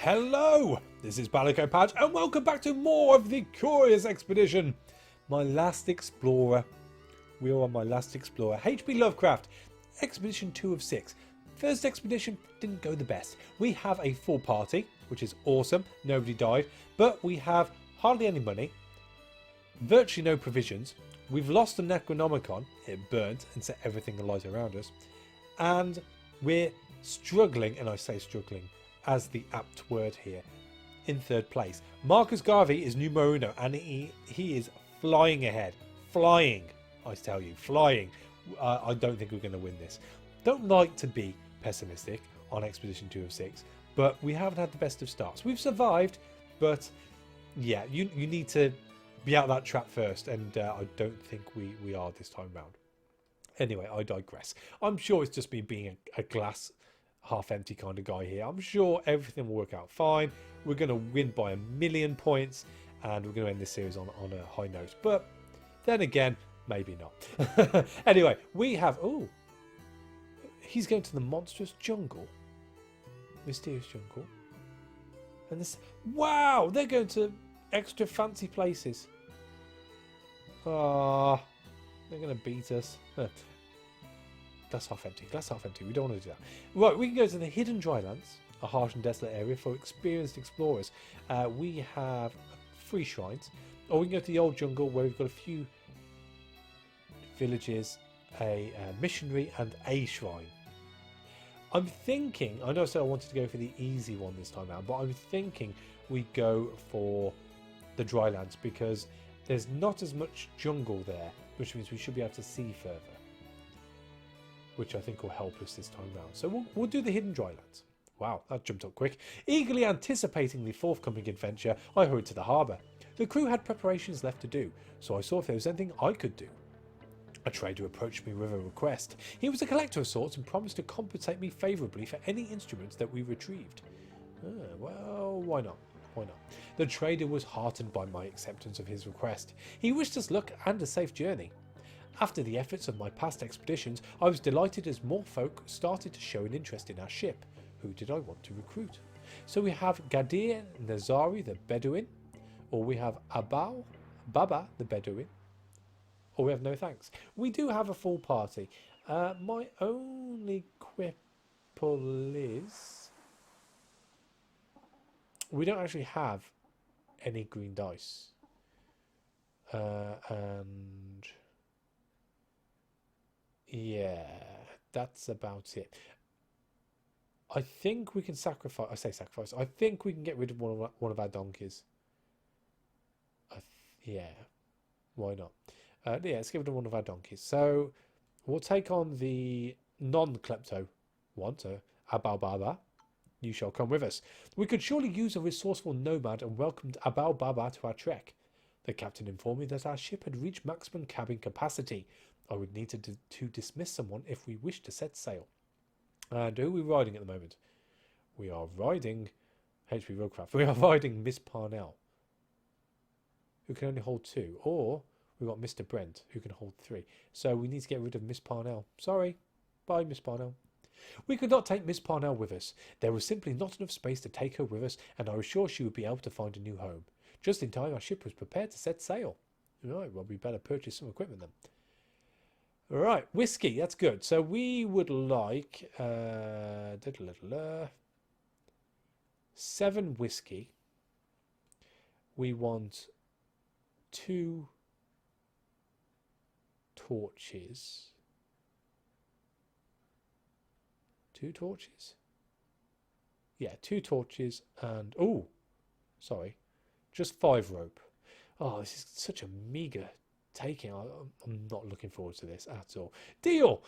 Hello, this is Balico Patch and welcome back to more of the Curious Expedition. My last explorer. We are on my last explorer. H.P. Lovecraft, Expedition 2 of 6. First expedition didn't go the best. We have a full party, which is awesome. Nobody died, but we have hardly any money, virtually no provisions. We've lost the Necronomicon. It burnt and set everything alight around us. And we're struggling, and I say struggling as the apt word here, in third place. Marcus Garvey is numero uno, and he is flying ahead. Flying, I tell you, flying. I don't think we're going to win this. Don't like to be pessimistic on Expedition 2 of 6, but we haven't had the best of starts. We've survived, but yeah, you need to be out of that trap first, and I don't think we are this time round. Anyway, I digress. I'm sure it's just me being a glass half empty kind of guy here. I'm sure everything will work out fine. We're going to win by 1,000,000 points, and we're going to end this series on a high note. But then again, maybe not. Anyway, we have... Oh, he's going to the monstrous jungle. Mysterious jungle. And this... Wow, they're going to extra fancy places. Ah, they're going to beat us. Glass half empty. Glass half empty. We don't want to do that. Right, we can go to the Hidden Drylands, a harsh and desolate area for experienced explorers. We have 3 shrines. Or we can go to the old jungle where we've got a few villages, a missionary, and a shrine. I'm thinking, I know I said I wanted to go for the easy one this time around, but I'm thinking we go for the Drylands because there's not as much jungle there, which means we should be able to see further, which I think will help us this time round. So we'll do the Hidden Drylands. Wow, that jumped up quick. Eagerly anticipating the forthcoming adventure, I hurried to the harbour. The crew had preparations left to do, so I saw if there was anything I could do. A trader approached me with a request. He was a collector of sorts and promised to compensate me favourably for any instruments that we retrieved. Well, why not? Why not? The trader was heartened by my acceptance of his request. He wished us luck and a safe journey. After the efforts of my past expeditions, I was delighted as more folk started to show an interest in our ship. Who did I want to recruit? So we have Gadir Nazari the Bedouin, or we have Baba the Bedouin, or we have no thanks. We do have a full party. My only quibble is we don't actually have any green dice. And yeah, that's about it. I think we can sacrifice. I say sacrifice. I think we can get rid of one of our donkeys. Yeah, why not? Yeah, let's get rid of one of our donkeys. So we'll take on the non-klepto one, so Abal Baba. You shall come with us. We could surely use a resourceful nomad and welcomed Abal Baba to our trek. The captain informed me that our ship had reached maximum cabin capacity. I would need to dismiss someone if we wish to set sail. And who are we riding at the moment? We are riding H.P. Roguecraft. We are riding Miss Parnell, who can only hold 2. Or we've got Mr. Brent, who can hold 3. So we need to get rid of Miss Parnell. Sorry. Bye, Miss Parnell. We could not take Miss Parnell with us. There was simply not enough space to take her with us, and I was sure she would be able to find a new home. Just in time, our ship was prepared to set sail. Right, well, we better purchase some equipment then. Right, whiskey, that's good. So we would like 7 whiskey. We want 2 torches. 2 torches? Yeah, 2 torches and... Oh, sorry. Just 5 rope. Oh, this is such a meagre taking. I'm not looking forward to this at all. Deal!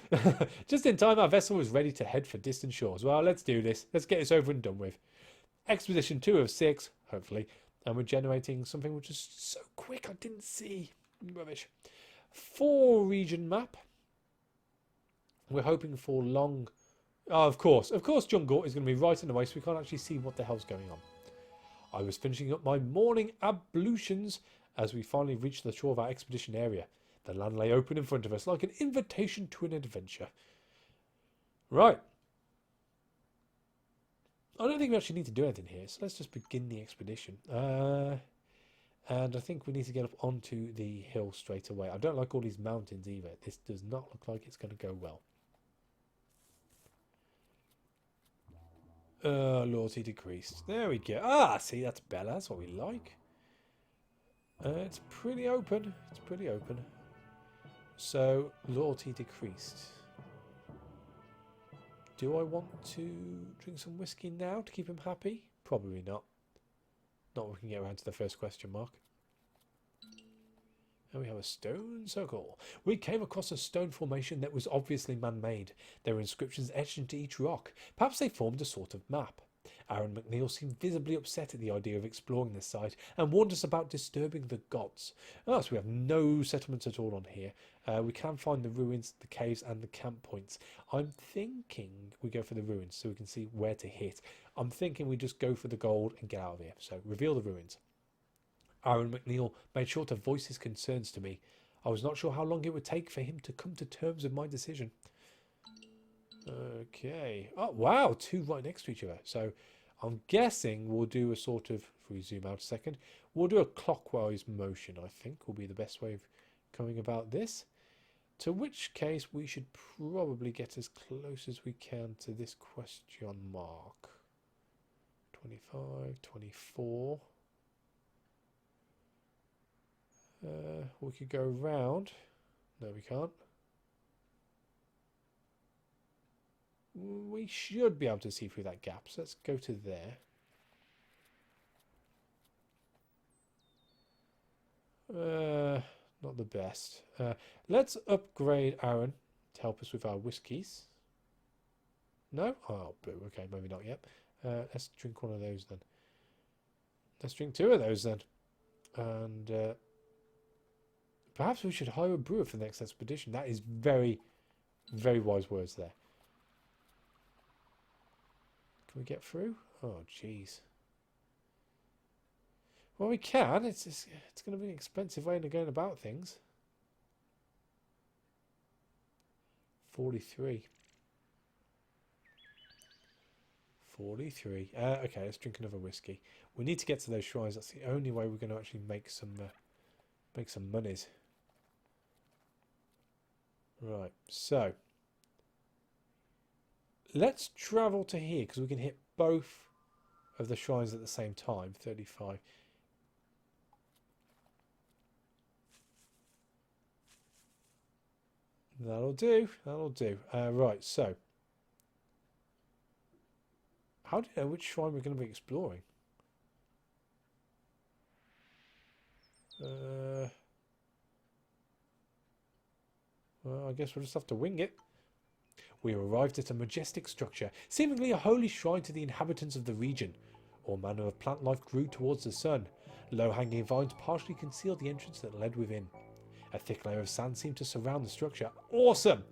Just in time, our vessel was ready to head for distant shores. Well, let's do this. Let's get this over and done with. Expedition 2 of 6, hopefully. And we're generating something which is so quick I didn't see. Rubbish. 4 region map. We're hoping for long... Oh, of course, jungle is going to be right in the way, so we can't actually see what the hell's going on. I was finishing up my morning ablutions as we finally reached the shore of our expedition area. The land lay open in front of us like an invitation to an adventure. Right. I don't think we actually need to do anything here, so let's just begin the expedition. And I think we need to get up onto the hill straight away. I don't like all these mountains either. This does not look like it's going to go well. Loyalty decreased. There we go. Ah, see, that's better. That's what we like. It's pretty open. It's pretty open. So, loyalty decreased. Do I want to drink some whiskey now to keep him happy? Probably not. Not when we can get around to the first question mark. And we have a stone circle. We came across a stone formation that was obviously man-made. There were inscriptions etched into each rock. Perhaps they formed a sort of map. Aaron McNeil seemed visibly upset at the idea of exploring this site and warned us about disturbing the gods. Oh, so we have no settlements at all on here. We can find the ruins, the caves and the camp points. I'm thinking we go for the ruins so we can see where to hit. I'm thinking we just go for the gold and get out of here. So reveal the ruins. Aaron McNeil made sure to voice his concerns to me. I was not sure how long it would take for him to come to terms with my decision. Okay. Oh, wow. Two right next to each other. So I'm guessing we'll do a sort of, if we zoom out a second, we'll do a clockwise motion, I think, will be the best way of coming about this. To which case we should probably get as close as we can to this question mark. 25, 24. We could go round. No, we can't. We should be able to see through that gap. So let's go to there. Not the best. Let's upgrade Aaron to help us with our whiskies. No? Oh, boo. Okay, maybe not yet. Let's drink one of those then. Let's drink two of those then. And perhaps we should hire a brewer for the next expedition. That is very, very wise words there. Can we get through? Oh, jeez. Well, we can. It's going to be an expensive way of going about things. 43. 43. Okay, let's drink another whiskey. We need to get to those shrines. That's the only way we're going to actually make some monies. Right, so let's travel to here because we can hit both of the shrines at the same time. 35. That'll do. That'll do. Right, so how do you know which shrine we're going to be exploring? Well, I guess we'll just have to wing it. We arrived at a majestic structure, seemingly a holy shrine to the inhabitants of the region. All manner of plant life grew towards the sun. Low-hanging vines partially concealed the entrance that led within. A thick layer of sand seemed to surround the structure. Awesome!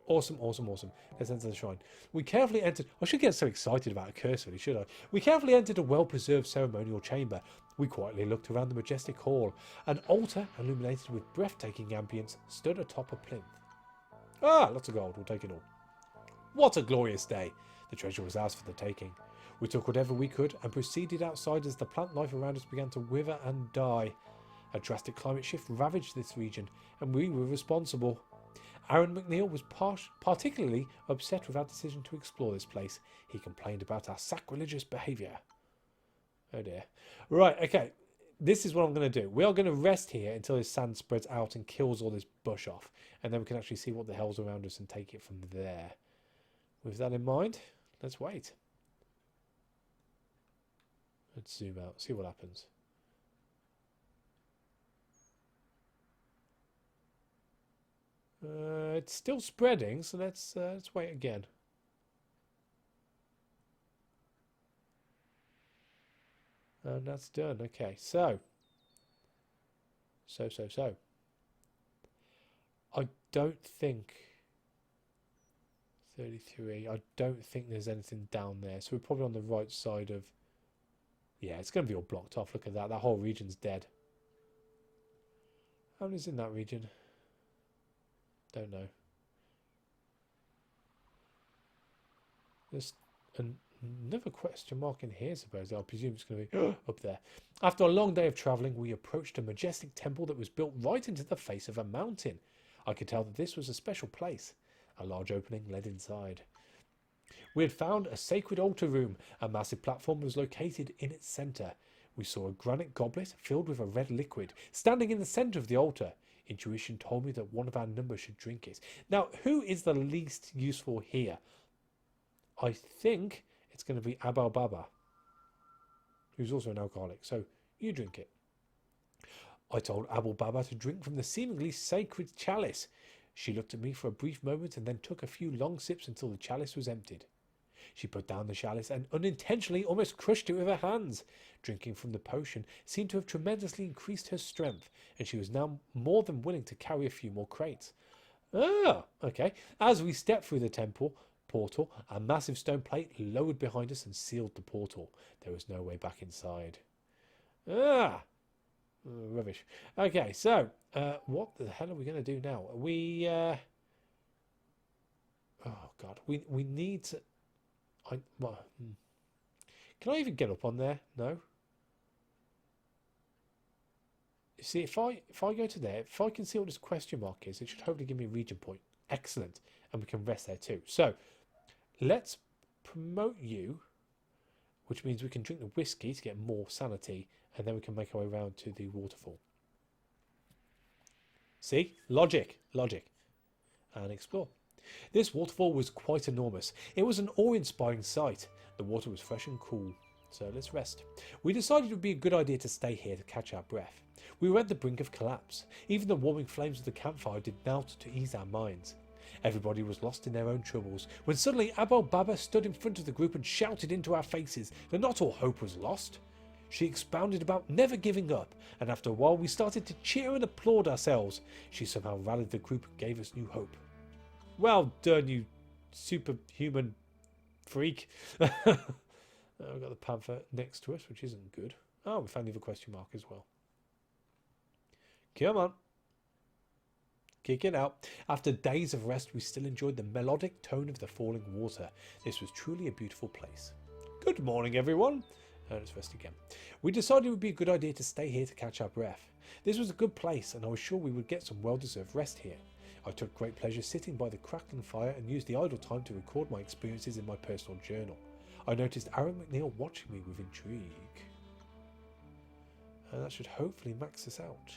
Awesome, awesome, awesome. Let's enter the shrine. We carefully entered... I should get so excited about a curse, really, should I? We carefully entered a well-preserved ceremonial chamber. We quietly looked around the majestic hall. An altar, illuminated with breathtaking ambience, stood atop a plinth. Ah, lots of gold. We'll take it all. What a glorious day. The treasure was ours for the taking. We took whatever we could and proceeded outside as the plant life around us began to wither and die. A drastic climate shift ravaged this region, and we were responsible. Aaron McNeil was particularly upset with our decision to explore this place. He complained about our sacrilegious behaviour. Oh dear. Right, okay. This is what I'm going to do. We are going to rest here until this sand spreads out and kills all this bush off. And then we can actually see what the hell's around us and take it from there. With that in mind, let's wait. Let's zoom out, see what happens. It's still spreading, so let's wait again. And that's done. Okay, so. I don't think 33. I don't think there's anything down there. So we're probably on the right side of... Yeah, it's going to be all blocked off. Look at that. That whole region's dead. How many's in that region? Don't know. There's Another question mark in here, I suppose. I presume it's going to be up there. After a long day of travelling, we approached a majestic temple that was built right into the face of a mountain. I could tell that this was a special place. A large opening led inside. We had found a sacred altar room. A massive platform was located in its centre. We saw a granite goblet filled with a red liquid standing in the centre of the altar. Intuition told me that one of our number should drink it. Now, who is the least useful here? I think it's going to be Abal Baba, who's also an alcoholic. So you drink it. I told Abul Baba to drink from the seemingly sacred chalice. She looked at me for a brief moment and then took a few long sips until the chalice was emptied. She put down the chalice and unintentionally almost crushed it with her hands. Drinking from the potion seemed to have tremendously increased her strength, and she was now more than willing to carry a few more crates. Ah, okay. As we stepped through the temple portal, a massive stone plate lowered behind us and sealed the portal. There was no way back inside. Rubbish. Okay, so what the hell are we going to do now? Oh God, we need to. Can I even get up on there? No. You see, if I go to there, if I can see what this question mark is, it should hopefully give me a region point. Excellent, and we can rest there too. So let's promote you, which means we can drink the whiskey to get more sanity, and then we can make our way around to the waterfall. See? Logic. And explore. This waterfall was quite enormous. It was an awe-inspiring sight. The water was fresh and cool. So let's rest. We decided it would be a good idea to stay here to catch our breath. We were at the brink of collapse. Even the warming flames of the campfire did naught to ease our minds. Everybody was lost in their own troubles, when suddenly Abel Baba stood in front of the group and shouted into our faces that not all hope was lost. She expounded about never giving up, and after a while we started to cheer and applaud ourselves. She somehow rallied the group and gave us new hope. Well done, you superhuman freak. We've got the panther next to us, which isn't good. Oh, we found the other question mark as well. Come on. Kick it out. After days of rest, we still enjoyed the melodic tone of the falling water. This was truly a beautiful place. Good morning, everyone. Let's rest again. We decided it would be a good idea to stay here to catch our breath. This was a good place, and I was sure we would get some well-deserved rest here. I took great pleasure sitting by the crackling fire and used the idle time to record my experiences in my personal journal. I noticed Aaron McNeil watching me with intrigue. And that should hopefully max us out.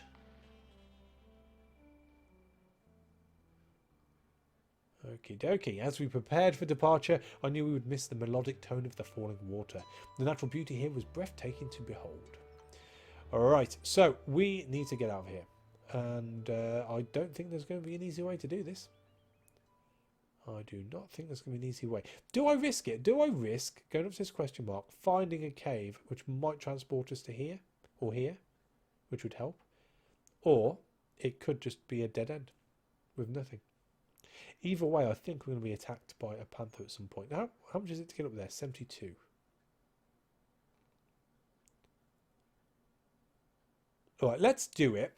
Okie dokie. As we prepared for departure, I knew we would miss the melodic tone of the falling water. The natural beauty here was breathtaking to behold. Alright, so we need to get out of here. And I don't think there's going to be an easy way to do this. I do not think there's going to be an easy way. Do I risk it? Do I risk going up to this question mark, finding a cave which might transport us to here or here, which would help? Or it could just be a dead end with nothing. Either way, I think we're going to be attacked by a panther at some point. Now, how much is it to get up there? 72. Alright, let's do it,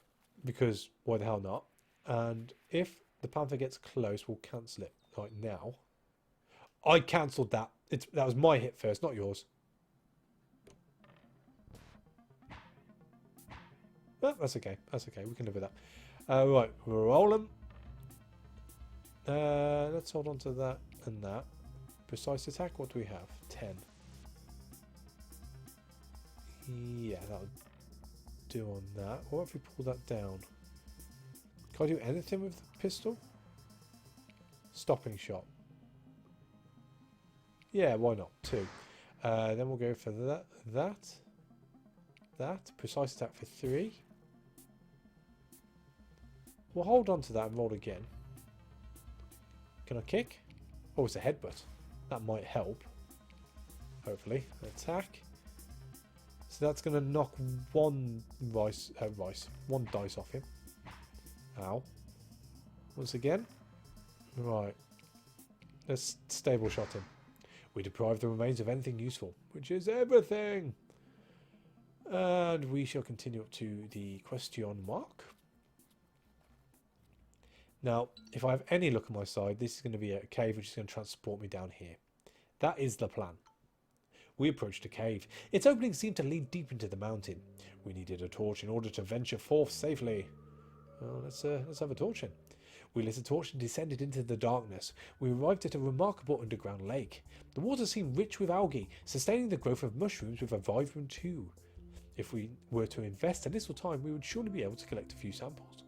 because why the hell not? And if the panther gets close, we'll cancel it. Right now. I cancelled that. That was my hit first, not yours. Oh, that's okay. That's okay. We can live with that. Right, we're rolling. Let's hold on to that and that. Precise attack, what do we have? 10. Yeah, that'll do on that. What if we pull that down? Can I do anything with the pistol? Stopping shot. Yeah, why not? 2. Then we'll go for that. Precise attack for 3. We'll hold on to that and roll again. Can I kick? Oh, it's a headbutt. That might help. Hopefully. Attack. So that's going to knock one dice off him. Ow. Once again. Right. Let's stable shot him. We deprive the remains of anything useful, which is everything. And we shall continue up to the question mark. Now, if I have any luck on my side, this is going to be a cave which is going to transport me down here. That is the plan. We approached a cave. Its opening seemed to lead deep into the mountain. We needed a torch in order to venture forth safely. Well, let's have a torch then. We lit a torch and descended into the darkness. We arrived at a remarkable underground lake. The water seemed rich with algae, sustaining the growth of mushrooms with a vibrant hue. If we were to invest a little time, we would surely be able to collect a few samples.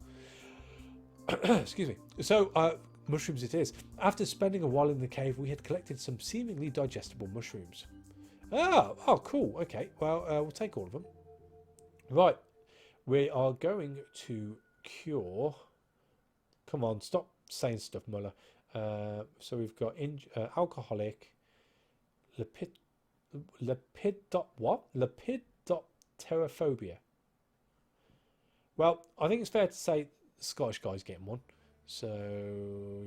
Excuse me. So, mushrooms it is. After spending a while in the cave, we had collected some seemingly digestible mushrooms. Oh, cool. Okay, well, we'll take all of them. Right, we are going to cure... Come on, stop saying stuff, Muller. So we've got alcoholic, lepidopterophobia. Well, I think it's fair to say the Scottish guy's getting one. So,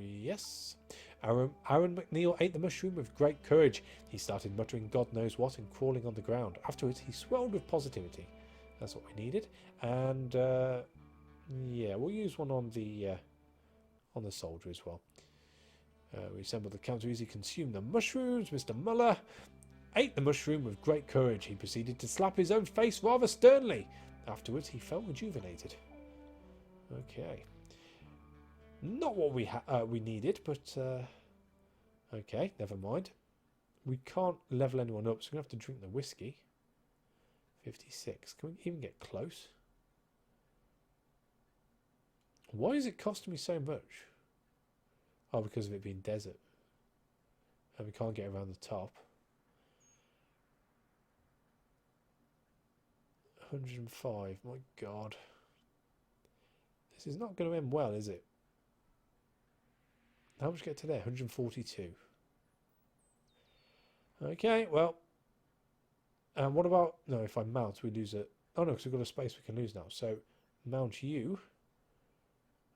yes. Aaron McNeil ate the mushroom with great courage. He started muttering God knows what and crawling on the ground. Afterwards, he swelled with positivity. That's what we needed. And, yeah, we'll use one on the soldier as well. We assembled the counter easy, consumed the mushrooms. Mr. Muller ate the mushroom with great courage. He proceeded to slap his own face rather sternly. Afterwards, he felt rejuvenated. Okay. Not what we needed, but okay, never mind. We can't level anyone up, so we're going to have to drink the whiskey. 56. Can we even get close? Why is it costing me so much? Oh, because of it being desert. And we can't get around the top. 105. My God. This is not going to end well, is it? How much get to there? 142. Okay, well. And what about... No, if I mount, we lose it. Oh, no, because we've got a space we can lose now. So, mount you.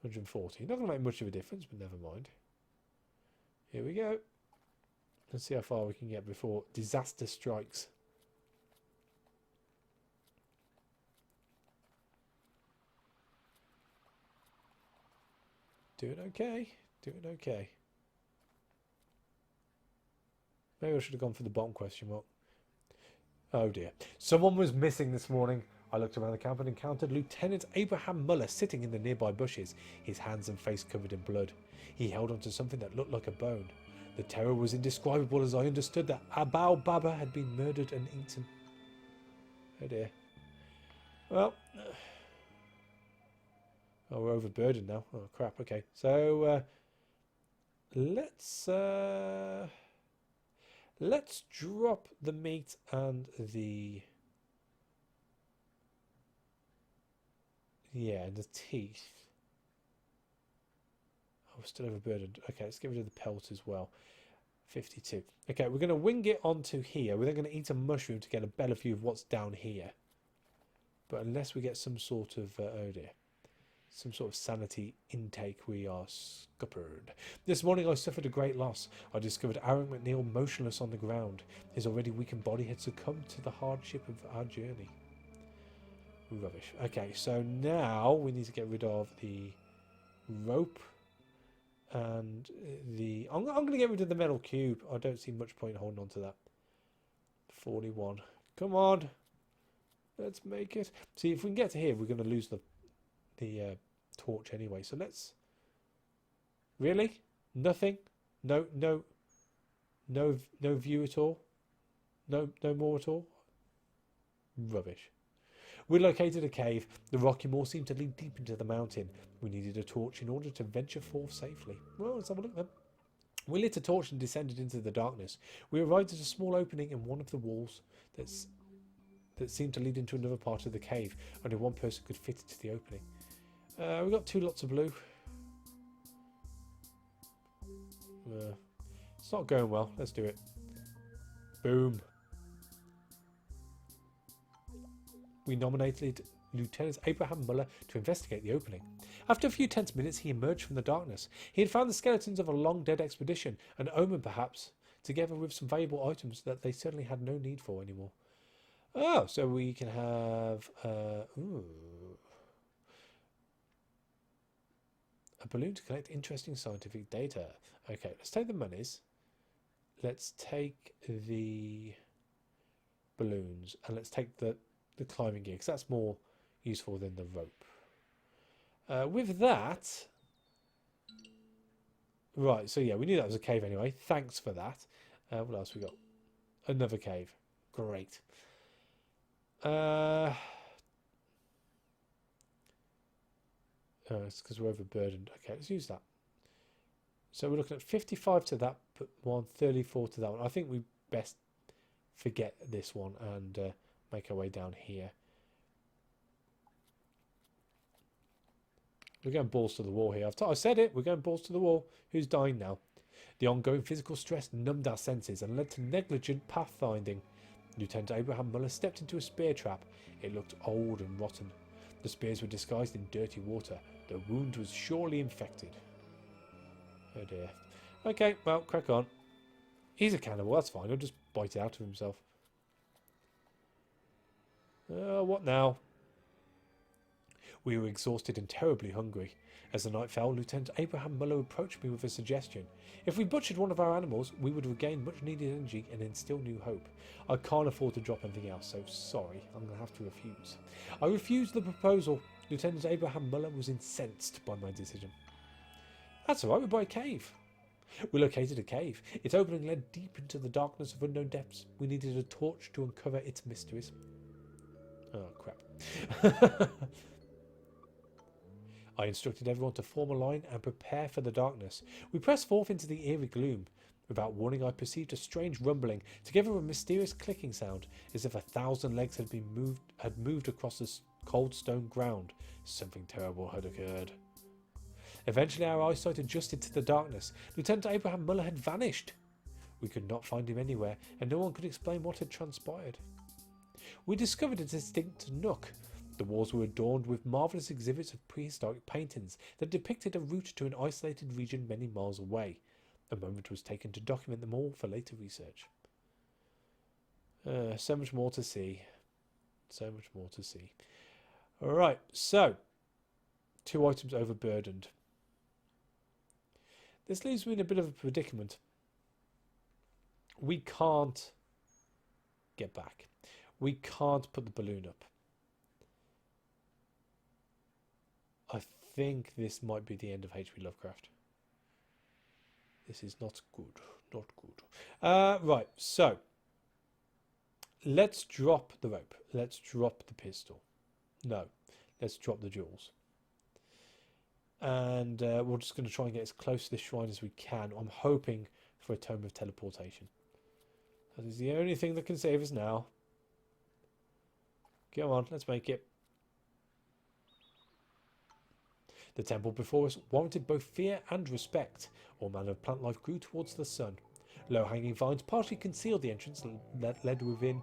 140. Not going to make much of a difference, but never mind. Here we go. Let's see how far we can get before disaster strikes. Doing okay. Doing okay. Maybe I should have gone for the bottom question mark. Oh dear. Someone was missing this morning. I looked around the camp and encountered Lieutenant Abraham Muller sitting in the nearby bushes, his hands and face covered in blood. He held onto something that looked like a bone. The terror was indescribable as I understood that Abou Baba had been murdered and eaten. Oh dear. Well... Oh, we're overburdened now. Oh, crap. Okay. So, let's drop the meat and the... Yeah, and the teeth. Oh, we're still overburdened. Okay, let's get rid of the pelt as well. 52. Okay, we're going to wing it onto here. We're then going to eat a mushroom to get a better view of what's down here. But unless we get some sort of... oh dear. Some sort of sanity intake, we are scuppered. This morning I suffered a great loss. I discovered Aaron McNeil motionless on the ground. His already weakened body had succumbed to the hardship of our journey. Rubbish. Okay, so now we need to get rid of the rope and the... I'm going to get rid of the metal cube. I don't see much point holding on to that. 41. Come on. Let's make it. See, if we can get to here, we're going to lose the torch anyway. So let's... Really? Nothing? No view at all? No more at all? Rubbish. We located a cave. The rocky moor seemed to lead deep into the mountain. We needed a torch in order to venture forth safely. Well, let's have a look then. We lit a torch and descended into the darkness. We arrived at a small opening in one of the walls that seemed to lead into another part of the cave. Only one person could fit into the opening. We've got 2 lots of blue. It's not going well. Let's do it. Boom. We nominated Lieutenant Abraham Muller to investigate the opening. After a few tense minutes, he emerged from the darkness. He had found the skeletons of a long-dead expedition, an omen perhaps, together with some valuable items that they certainly had no need for anymore. Oh, so we can have... a balloon to collect interesting scientific data. Okay, let's take the monies. Let's take the balloons. And let's take the climbing gear, because that's more useful than the rope. With that... Right, so yeah, we knew that was a cave anyway. Thanks for that. What else we got? Another cave. Great. It's because we're overburdened. Okay, let's use that. So we're looking at 55 to that one, 34 to that one. I think we best forget this one and make our way down here. We're going balls to the wall here. I said it. We're going balls to the wall. Who's dying now? The ongoing physical stress numbed our senses and led to negligent pathfinding. Lieutenant Abraham Muller stepped into a spear trap. It looked old and rotten. The spears were disguised in dirty water. The wound was surely infected. Oh dear. Okay, well, crack on. He's a cannibal, that's fine. He'll just bite it out of himself. What now? We were exhausted and terribly hungry. As the night fell, Lieutenant Abraham Muller approached me with a suggestion. If we butchered one of our animals, we would regain much needed energy and instill new hope. I can't afford to drop anything else, so sorry, I'm going to have to refuse. I refused the proposal. Lieutenant Abraham Muller was incensed by my decision. That's alright, we're by a cave. We located a cave. Its opening led deep into the darkness of unknown depths. We needed a torch to uncover its mysteries. Oh, crap. I instructed everyone to form a line and prepare for the darkness. We pressed forth into the eerie gloom. Without warning, I perceived a strange rumbling, together with a mysterious clicking sound, as if 1,000 legs had moved across the cold stone ground. Something terrible had occurred. Eventually, our eyesight adjusted to the darkness. Lieutenant Abraham Muller had vanished. We could not find him anywhere, and no one could explain what had transpired. We discovered a distinct nook. The walls were adorned with marvellous exhibits of prehistoric paintings that depicted a route to an isolated region many miles away. A moment was taken to document them all for later research. So much more to see. So much more to see. Alright, so 2 items overburdened. This leaves me in a bit of a predicament. We can't get back. We can't put the balloon up. I think this might be the end of H.P. Lovecraft. This is not good. Not good. Right, so let's drop the rope. Let's drop the pistol. No, let's drop the jewels. And we're just going to try and get as close to this shrine as we can. I'm hoping for a tome of teleportation. That is the only thing that can save us now. Come on, let's make it. The temple before us warranted both fear and respect. All manner of plant life grew towards the sun. Low-hanging vines partially concealed the entrance that led within.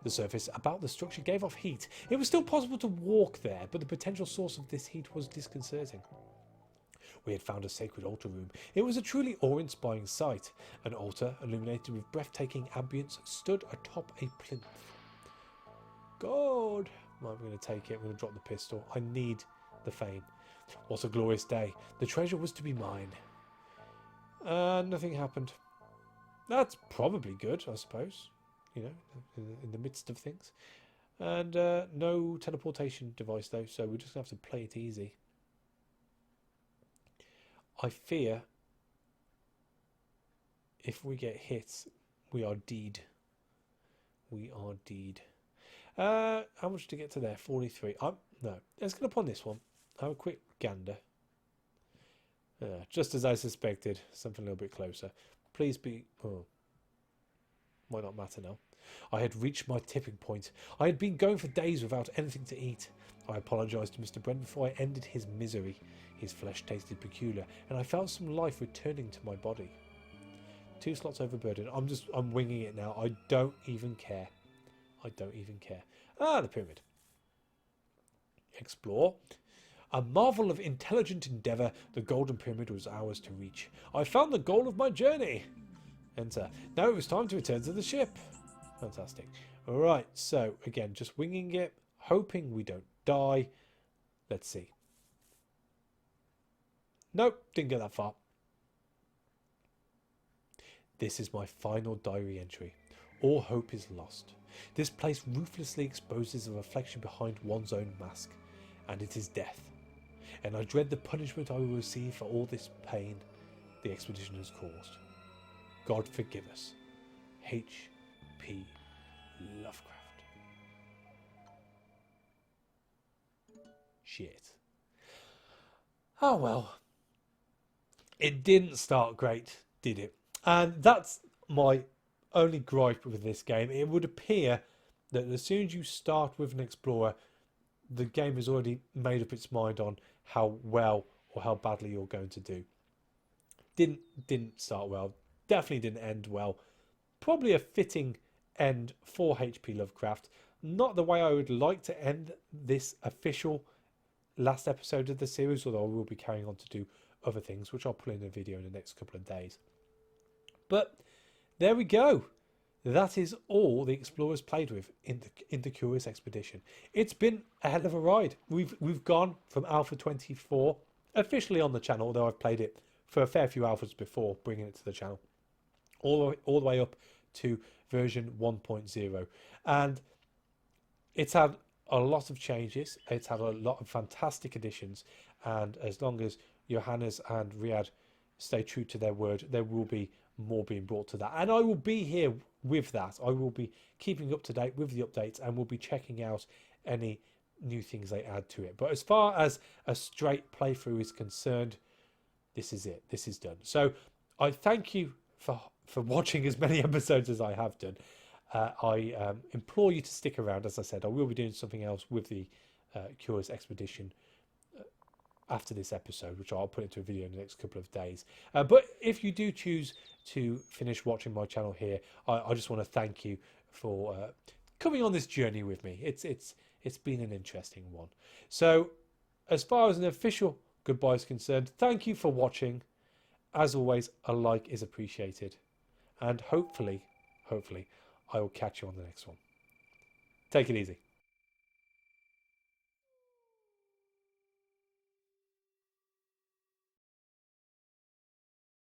The surface about the structure gave off heat. It was still possible to walk there, but the potential source of this heat was disconcerting. We had found a sacred altar room. It was a truly awe-inspiring sight. An altar, illuminated with breathtaking ambience, stood atop a plinth. God! Right, I'm going to take it. I'm going to drop the pistol. I need the fame. What a glorious day. The treasure was to be mine. Nothing happened. That's probably good, I suppose. You know, in the midst of things. And no teleportation device, though, so we're just going to have to play it easy. I fear if we get hit, we are deed. We are deed. How much to get to there? 43. No, let's get up on this one. Have a quick gander. Just as I suspected, something a little bit closer. Please be... Oh. Might not matter now. I had reached my tipping point. I had been going for days without anything to eat. I apologised to Mr. Brent before I ended his misery. His flesh tasted peculiar, and I felt some life returning to my body. 2 slots overburdened. I'm winging it now. I don't even care. I don't even care. The pyramid. Explore. A marvel of intelligent endeavour, the golden pyramid was ours to reach. I found the goal of my journey. Enter. Now it was time to return to the ship. Fantastic. Alright, so again, just winging it, hoping we don't die. Let's see. Nope, didn't get that far. This is my final diary entry. all hope is lost. This place ruthlessly exposes the reflection behind one's own mask, and it is death. And I dread the punishment I will receive for all this pain the expedition has caused. God forgive us. H.P. Lovecraft. Shit. Oh well. It didn't start great, did it? And that's my only gripe with this game. It would appear that as soon as you start with an explorer, the game has already made up its mind on how well or how badly you're going to do. Didn't start well. Definitely didn't end well. Probably a fitting end for H.P. Lovecraft. Not the way I would like to end this official last episode of the series, although I will be carrying on to do other things, which I'll put in a video in the next couple of days. But there we go. That is all the explorers played with in the Curious Expedition. It's been a hell of a ride. We've gone from Alpha 24 officially on the channel, although I've played it for a fair few alphas before bringing it to the channel, all the way up to version 1.0, and it's had a lot of changes. It's had a lot of fantastic additions, and as long as Johannes and Riyadh stay true to their word, there will be more being brought to that, and I will be here with that. I will be keeping up to date with the updates, and we'll be checking out any new things they add to it. But as far as a straight playthrough is concerned, this is it. This is done. So I thank you for watching as many episodes as I have done. I implore you to stick around. As I said, I will be doing something else with the Curious Expedition after this episode, which I'll put into a video in the next couple of days. But if you do choose to finish watching my channel here, I just want to thank you for coming on this journey with me. It's been an interesting one. So as far as an official goodbye is concerned, thank you for watching. As always, a like is appreciated, and hopefully I will catch you on the next one. Take it easy.